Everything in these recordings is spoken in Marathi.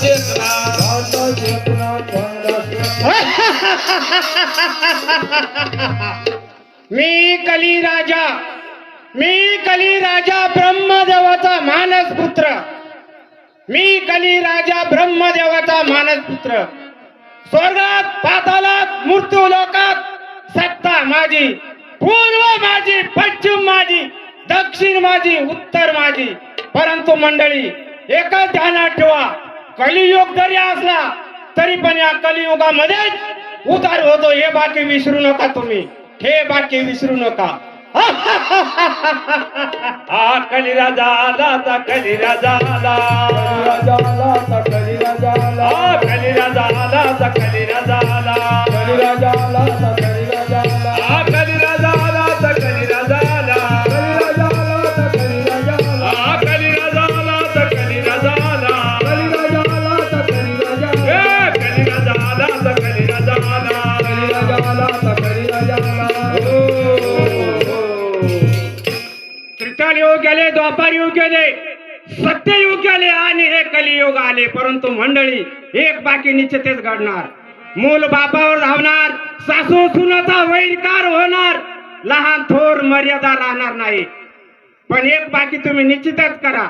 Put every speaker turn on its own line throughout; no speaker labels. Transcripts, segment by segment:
चेतना
मी कलिराजा ब्रह्मदेवाचा मानस पुत्र. मी कलिराजा ब्रह्मदेवाचा मानस पुत्र. स्वर्गात पातालात मृत्यू लोकात सत्ता माझी. पूर्व माझी, पश्चिम माझी, दक्षिण माझी, उत्तर माझी. परंतु मंडळी एकच ध्यानात ठेवा, कलियुग जरी असला तरी पण या कलियुगामध्ये उद्धार होतो. हे बाकी विसरू नका तुम्ही, हे बाकी विसरू नका.
हा कलिराजा आला ता कलिराजा आला
कलिराजा आला
हा कलिराजा आला ता कलिराजा आला
कलिराजा आला कलिराजा आला
हा कलिराजा आला ता कलिराजा आला
कलिराजा आला कलिराजा आला
हा कलिराजा आला ता कलिराजा आला
कलिराजा आला कलिराजा आला
ए कलिराजा आला ता कलिराजा आला
कलिराजा आला कलिराजा आला.
त्रेतायुग गेले, द्वापार युग गेले, सत्ययुग गेले आणि हे कलियुग आले. परंतु मंडळी एक बाकी निश्चितच घडणार. मूल बापावर धावणार, सासू सुनाचा वैरकार होणार, लहान थोर मर्यादा राहणार नाही. पण एक बाकी तुम्ही निश्चितच करा,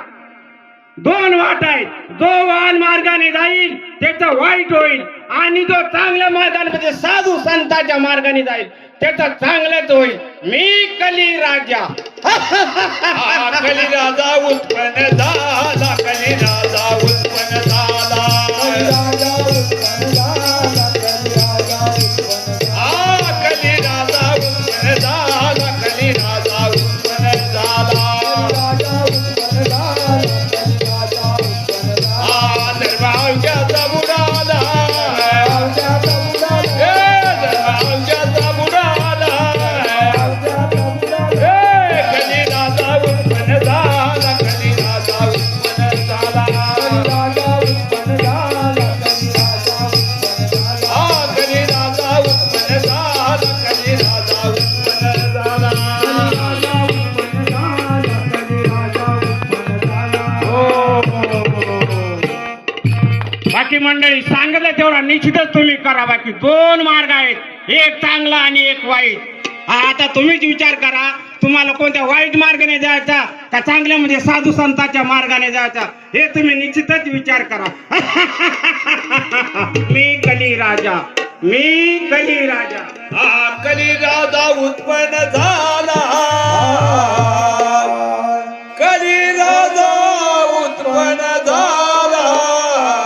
दोन वाट आहेत. जो वाल मार्गाने जाईल त्याचा वाईट होईल आणि जो चांगल्या मार्गाने म्हणजे साधू संतांच्या मार्गाने जाईल त्याचा चांगलंच होईल. मी कलिराजा.
हा कलिराजा उत्पन्न झाला कलिराजा उत्पन्न झाला
कलिराजा उत्पन्न झाला कलिराजा उत्पन्न झाला.
हा कलिराजा उत्पन्न झाला कलिराजा उत्पन्न झाला
कलिराजा उत्पन्न झाला कलिराजा उत्पन्न झाला.
हा दरबावच्याचा बुडाला
आवजाचा बुडाला
ए दरबावच्याचा बुडाला
आवजाचा बुडाला
ए कलिराजा उत्पन्न झाला कलिराजा उत्पन्न झाला
कलिराजा उत्पन्न झाला कलिराजा उत्पन्न झाला.
हा कलिराजा उत्पन्न झाला कलिराजा उत्पन्न झाला
कलिराजा उत्पन्न झाला कलिराजा उत्पन्न झाला.
बाकी मंडळी सांगितलं तेवढा निश्चितच तुम्ही करा. बाकी दोन मार्ग आहेत, एक चांगला आणि एक वाईट. हा आता तुम्हीच विचार करा, तुम्हाला कोणत्या वाईट मार्गाने जायचा का चांगल्या म्हणजे साधू संतांच्या मार्गाने जायचा, हे तुम्ही निश्चितच विचार करा. मी कलिराजा, मी कलिराजा.
हा कलिराजा उत्पन्न झाला